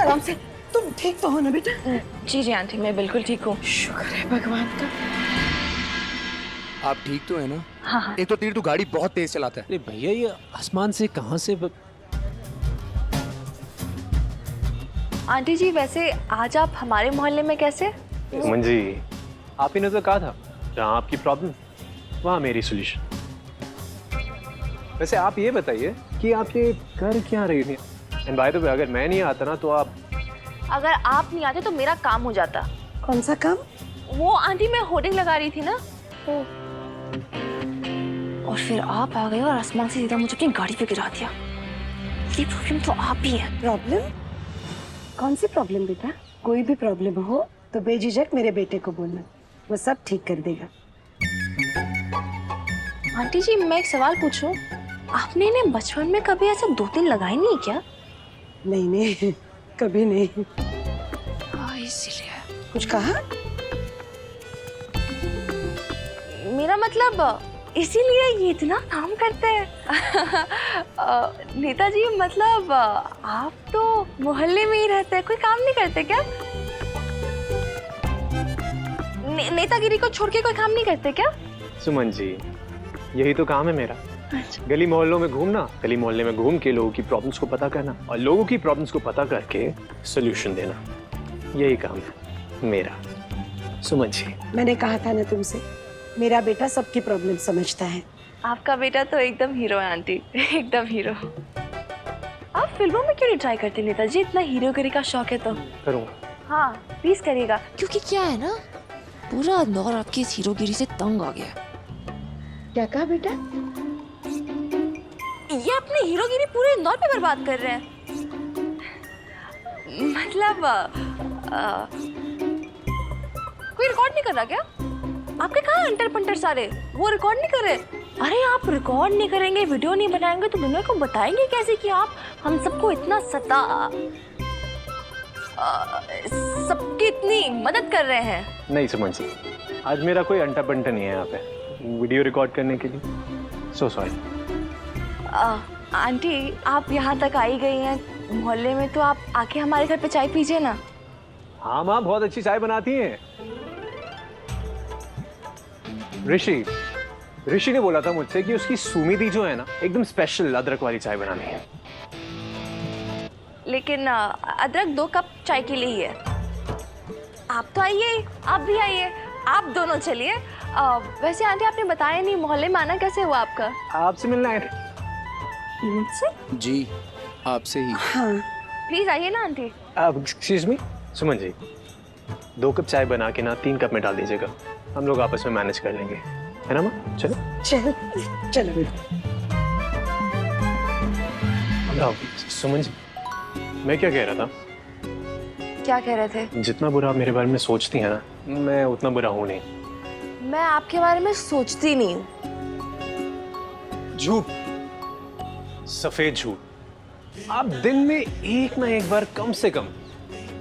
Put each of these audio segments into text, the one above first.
आराम से। तुम ठीक तो हो ना बेटा? जी जी आंटी, मैं बिल्कुल ठीक हूँ। शुक्र है भगवान का। आप ठीक तो है ना? हाँ हाँ। एक तो तीर, तू गाड़ी बहुत तेज चलाता है। अरे भैया ये आसमान से कहाँ से आंटी जी वैसे आज आप हमारे मोहल्ले में कैसे? सुमन जी, आप ही ने तो कहा था जहाँ आपकी प्रॉब्लम वहाँ मेरी सॉल्यूशन। वैसे आप ये बताइए कि आप ये कर क्या रही थी? एंड बाय द वे, अगर मैं नहीं आता ना तो आप... अगर आप नहीं आते तो मेरा काम हो जाता। कौन सा काम? वो आंटी मैं होर्डिंग लगा रही थी ना, और फिर आप आ गए और आसमान से सीधा मुझे अपनी गाड़ी पे गिरा दिया। ये प्रॉब्लम तो आप ही है। प्रॉब्लम? कौन सी प्रॉब्लम बेटा? कोई भी प्रॉब्लम हो तो बेझिझक मेरे बेटे को बोलना, वो सब ठीक कर देगा। आंटी जी मैं एक सवाल पूछूं, आपने इन्हें बचपन में कभी ऐसे 2-3 लगाए नहीं क्या? नहीं नहीं, कभी नहीं। इसीलिए। कुछ कहा? मेरा मतलब इसीलिए ये इतना काम करते हैं। नेताजी मतलब आप तो मोहल्ले में ही रहते हैं, कोई काम नहीं करते क्या? नेतागिरी को छोड़ के कोई काम नहीं करते क्या? सुमन जी, यही तो काम है मेरा। अच्छा। गली मोहल्लों में घूमना, गली मोहल्ले में घूम के लोगों की प्रॉब्लम्स को पता करना और लोगों की प्रॉब्लम्स को पता करके सोल्यूशन देना, यही काम है मेरा। सुमन जी, मैंने कहा था ना तुमसे, मेरा बेटा सबकी प्रॉब्लम समझता है। आपका बेटा तो एकदम हीरो है आंटी, एकदम हीरो। आप फिल्मों में क्यों नहीं ट्राई करते नेताजी? इतना हीरोगिरी का शौक है तो। करूँगा। हाँ प्लीज करिएगा। क्योंकि क्या है ना, पूरा इंदौर आपकी इस हीरोगिरी से तंग आ गया। क्या कहा बेटा? ये अपनी हीरोगिरी पूरे इंदौर पे बर्बाद कर रहे हैं। मतलब कोई रिकॉर्ड नहीं कर रहा क्या? आपके कहाँ अंटर पंटर सारे, वो रिकॉर्ड नहीं कर रहे? अरे आप रिकॉर्ड नहीं करेंगे, वीडियो नहीं बनाएंगे तो दुनिया को बताएंगे कैसे कि आप हम सबको इतना सबकी इतनी मदद कर रहे हैं? नहीं सुमन जी, आज मेरा कोई अंटा पंटा नहीं है यहाँ पे वीडियो रिकॉर्ड करने के लिए। So sorry. आंटी आप यहाँ तक आई गई हैं मोहल्ले में, तो आप आके हमारे घर पे चाय पीजिए ना। हाँ माँ, बहुत अच्छी चाय बनाती हैं। ऋषि ने बोला था मुझसे कि उसकी सुमिति जो है ना, एकदम स्पेशल अदरक वाली चाय बनानी है। लेकिन अदरक 2 कप चाय के लिए ही है। आप तो आइए, आप भी आइए, आप दोनों चलिए। वैसे आंटी आपने बताया नहीं, मोहल्ले में आना कैसे हुआ आपका? आपसे मिलना है। मुझसे? जी, आपसे ही। हाँ प्लीज आइए ना aunty. Excuse me Suman ji, 2 cup चाय बना के ना 3 कप में डाल दीजिएगा, हम लोग आपस में मैनेज कर लेंगे, है ना माँ? चलो चल, चलो बेटा। सुमन जी, मैं क्या कह रहा था? क्या कह रहे थे? जितना बुरा आप मेरे बारे में सोचती हैं ना, मैं उतना बुरा हूँ नहीं। मैं आपके बारे में सोचती नहीं हूँ। झूठ, सफेद झूठ। आप दिन में एक ना एक बार कम से कम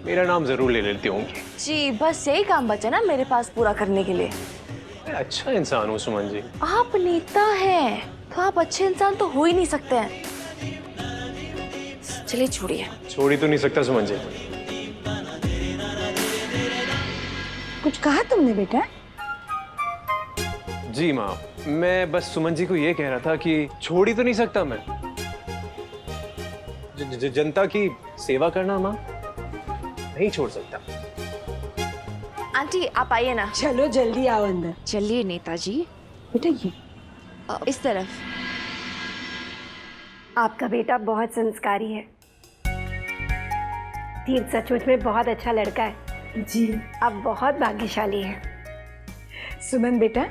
मेरा नाम जरूर ले लेती होंगी। जी बस यही काम बचा ना मेरे पास पूरा करने के लिए। मैं अच्छा इंसान हूँ सुमन जी। आप नेता हैं तो आप अच्छे इंसान तो हो ही नहीं सकते हैं। चलिए छोड़िए। छोड़ ही तो नहीं सकता सुमन जी। कुछ कहा तुमने बेटा? जी माँ, मैं बस सुमन जी को ये कह रहा था कि छोड़ ही तो नहीं सकता मैं। जनता की सेवा करना माँ नहीं छोड़ सकता। आंटी आप आइए ना। चलो जल्दी आओ अंदर। चलिए नेताजी। बेटा ये इस तरफ। आपका बेटा बहुत संस्कारी है। तीर्थ सचमुच में बहुत अच्छा लड़का है जी। आप बहुत भाग्यशाली हैं। सुमन बेटा,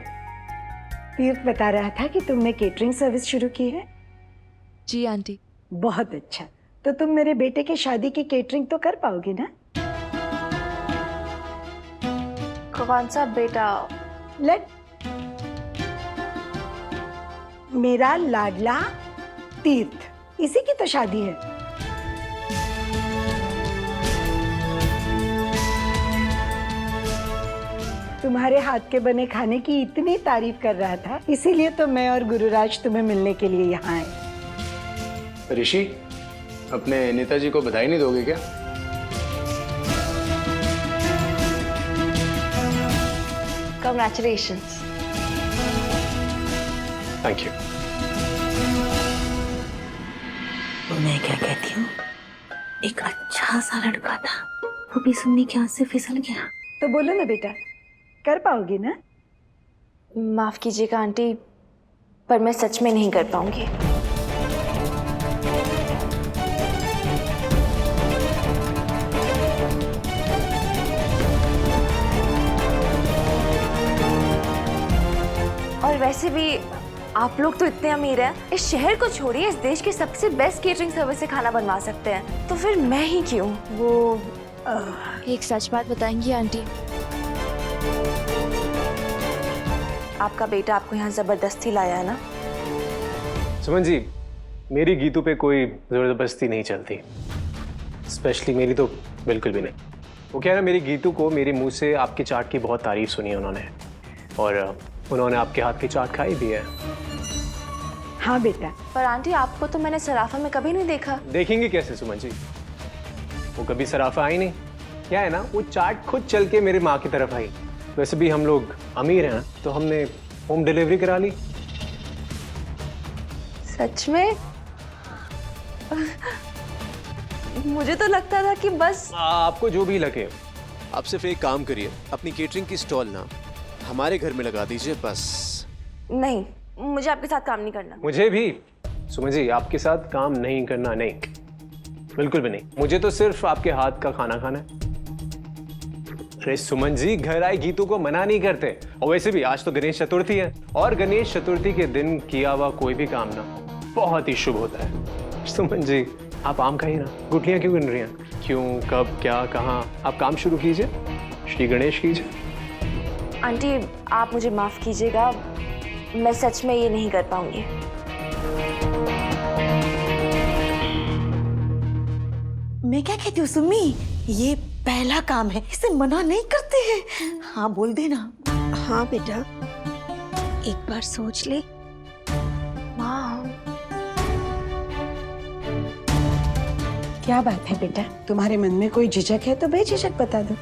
तीर्थ बता रहा था कि तुमने केटरिंग सर्विस शुरू की है। जी आंटी। बहुत अच्छा, तो तुम मेरे बेटे की शादी की केटरिंग तो कर पाओगे ना? कौन सा बेटा? लेट मेरा लाडला तीर्थ, इसी की तो शादी है। तुम्हारे हाथ के बने खाने की इतनी तारीफ कर रहा था, इसीलिए तो मैं और गुरुराज तुम्हें मिलने के लिए यहाँ आए। ऋषि, अपने नेताजी को बधाई नहीं दोगे क्या? Congratulations. Thank you. मैं क्या कहती हूँ, एक अच्छा सा लड़का था, वो भी सुन्नी के हाथ से फिसल गया। तो बोलो ना बेटा, कर पाओगी ना? माफ कीजिएगा आंटी, पर मैं सच में नहीं कर पाऊंगी। और वैसे भी आप लोग तो इतने अमीर हैं, इस शहर को छोड़िए, इस देश की सबसे बेस्ट केटरिंग सर्विस से खाना बनवा सकते हैं, तो फिर मैं ही क्यों? वो एक सच बात बताएंगी आंटी? आपका बेटा आपको यहाँ जबरदस्ती लाया है ना? सुमन जी, मेरी गीतू पे कोई जबरदस्ती नहीं चलती, स्पेशली मेरी तो बिल्कुल भी नहीं। वो कह रहा, मेरी गीतू को मेरे मुंह से आपकी चाट की बहुत तारीफ सुनी है उन्होंने, और उन्होंने आपके हाथ की चाट खाई भी है। हाँ बेटा। पर आंटी, आपको तो मैंने सराफा में कभी नहीं देखा। देखेंगे कैसे सुमन जी, वो कभी सराफा आई नहीं। क्या है ना, वो चाट खुद चल के मेरी माँ की तरफ आई। वैसे भी हम लोग अमीर हैं, तो हमने होम डिलीवरी करा ली। सच में? मुझे तो लगता था कि बस आपको जो भी लगे। आप सिर्फ एक काम करिए, अपनी केटरिंग की स्टॉल ना हमारे घर में लगा दीजिए बस। नहीं, मुझे आपके साथ काम नहीं करना। मुझे भी सुमन जी आपके साथ काम नहीं करना, नहीं, बिल्कुल भी नहीं। मुझे तो सिर्फ आपके हाथ का खाना खाना है। अरे सुमन जी, घर आए गीतू को मना नहीं करते। और वैसे भी आज तो गणेश चतुर्थी है, और गणेश चतुर्थी के दिन किया हुआ कोई भी काम ना बहुत ही शुभ होता है। सुमन जी, आप आम खाइए ना, गुठलियां क्यों गिन रही हैं? क्यों, कब, क्या, कहाँ? आप काम शुरू कीजिए, श्री गणेश कीजिए। आंटी, आप मुझे माफ कीजिएगा, मैं सच में ये नहीं कर पाऊंगी। मैं क्या कहती हूँ सुम्मी, ये पहला काम है, इसे मना नहीं करते हैं। हाँ बोल देना। हाँ बेटा, एक बार सोच ले। माँ, क्या बात है बेटा, तुम्हारे मन में कोई झिझक है तो बेझिझक बता दो।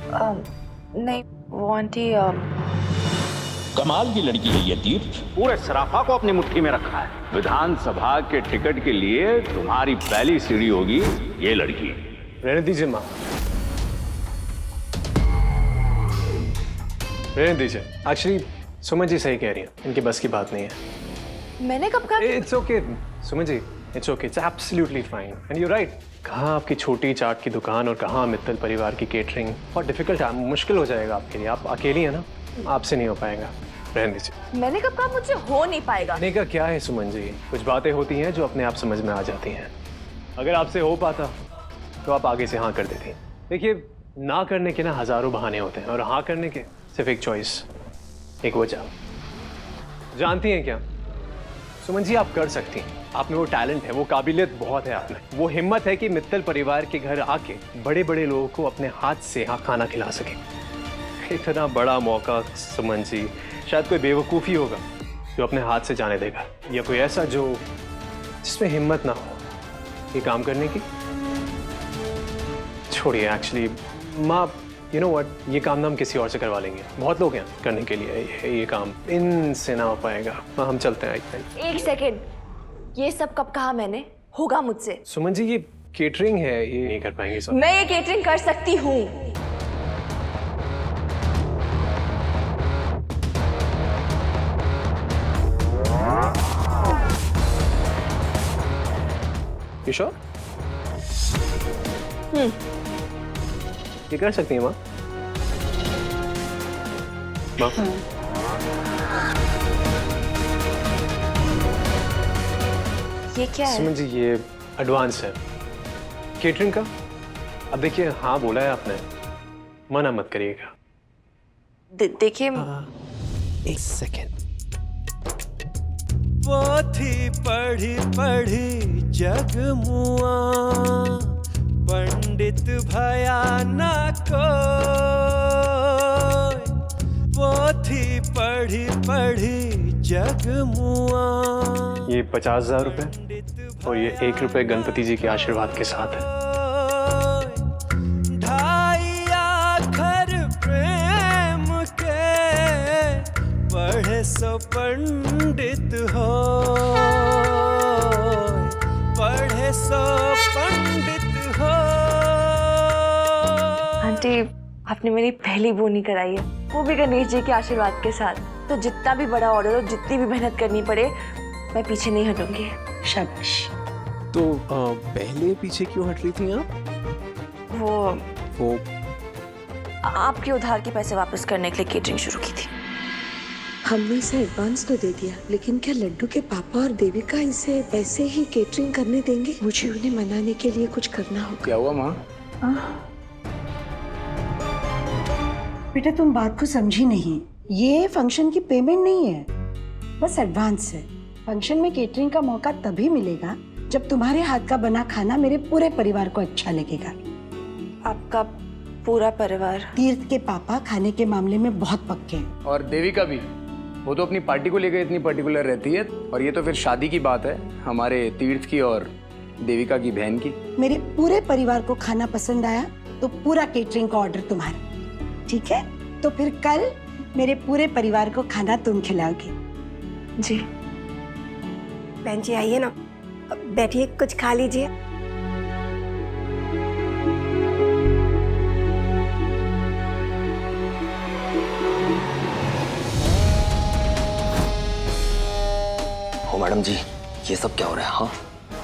नहीं वो आंटी, कमाल की लड़की है ये दीप, पूरे सराफा को अपनी मुट्ठी में रखा है। विधानसभा के टिकट के लिए तुम्हारी पहली सीढ़ी होगी ये लड़की। रहने दीजिए माँ, रहने दीजिए। एक्चुअली सुमन जी सही कह रही हैं, इनकी बस की बात नहीं है। मैंने कब कहा? It's okay Suman ji, it's okay, it's absolutely fine and you right. कहाँ आपकी छोटी चाट की दुकान और कहाँ मित्तल परिवार की केटरिंग, बहुत डिफिकल्ट है, मुश्किल हो जाएगा आपके लिए। आप अकेली है ना, आपसे नहीं हो पाएगा, रहने दीजिए। मैंने कब कहा मुझसे हो नहीं पाएगा? कहने का क्या है सुमन जी, कुछ बातें होती हैं जो अपने आप समझ में आ जाती हैं। अगर आपसे हो पाता तो आप आगे से हाँ कर देती। देखिए, ना करने के ना हजारों बहाने होते हैं, और हाँ करने के सिर्फ एक चॉइस, एक वजह। जानती हैं क्या सुमन जी, आप कर सकती हैं, आप में वो टैलेंट है, वो काबिलियत बहुत है आप में, वो हिम्मत है कि मित्तल परिवार के घर आके बड़े बड़े लोगों को अपने हाथ से हाँ खाना खिला सके। इतना बड़ा मौका सुमन जी, शायद कोई बेवकूफ़ी होगा जो अपने हाथ से जाने देगा, या कोई ऐसा जो जिसमें हिम्मत ना हो ये काम करने की। छोड़िए, एक्चुअली माँ, यू नो व्हाट, ये काम ना हम किसी और से करवा लेंगे, बहुत लोग हैं करने के लिए ये काम, इनसे ना हो पाएगा। हाँ, हम चलते हैं। एक सेकेंड, ये सब कब कहा मैंने? होगा मुझसे। सुमन जी, ये केटरिंग है, ये नहीं कर पाएंगे सर। मैं ये केटरिंग कर सकती हूँ। You sure? ये कर सकती हैं माँ? माँ? ये क्या है? सुमन जी, ये एडवांस है केटरिंग का। अब देखिए, हाँ बोला है आपने, मना मत करिएगा। देखिए, एक सेकेंड। पोथी पढ़ी पढ़ी जग मुआ, पंडित भया न कोई। पोथी पढ़ी पढ़ी जग मुआ। ये 50,000 रुपए और ये 1 रुपए गणपति जी के आशीर्वाद के साथ है। ढाई आखर प्रेम के सो पंडित हो, पढ़े सो पंडित हो। आंटी, आपने मेरी पहली बोनी कराई है, वो भी गणेश जी के आशीर्वाद के साथ। तो जितना भी बड़ा ऑर्डर हो, जितनी भी मेहनत करनी पड़े, मैं पीछे नहीं हटूंगी। शाबाश। तो पहले पीछे क्यों हट रही थी आप? वो आपके उधार के पैसे वापस करने के लिए केटरिंग शुरू की थी। हमने इसे एडवांस तो दे दिया, लेकिन क्या लड्डू के पापा और देविका इसे ऐसे ही केटरिंग करने देंगे? मुझे उन्हें मनाने के लिए कुछ करना होगा। क्या हुआ माँ? बेटा तुम बात को समझी नहीं, ये फंक्शन की पेमेंट नहीं है, बस एडवांस है। फंक्शन में केटरिंग का मौका तभी मिलेगा जब तुम्हारे हाथ का बना खाना मेरे पूरे परिवार को अच्छा लगेगा। आपका पूरा परिवार? तीर्थ के पापा खाने के मामले में बहुत पक्के हैं। और देविका भी, वो तो अपनी पार्टी को लेकर इतनी पर्टिकुलर रहती है। और ये तो फिर शादी की बात है, हमारे तीर्थ की और देविका की बहन की। मेरे पूरे परिवार को खाना पसंद आया तो पूरा केटरिंग का ऑर्डर तुम्हारा, ठीक है? तो फिर कल मेरे पूरे परिवार को खाना तुम खिलाओगे। जी। बहन जी आइए ना, बैठिए, कुछ खा लीजिए। ओ मैडम जी, ये सब क्या हो रहा है? हाँ,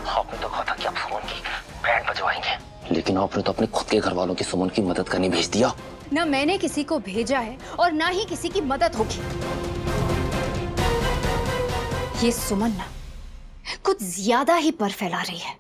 आपने तो कहा था कि आप सुमन की बैंड बजवाएंगे, लेकिन आपने तो अपने खुद के घर वालों की सुमन की मदद करने भेज दिया। ना मैंने किसी को भेजा है और ना ही किसी की मदद होगी। ये सुमन ना कुछ ज्यादा ही पर फैला रही है।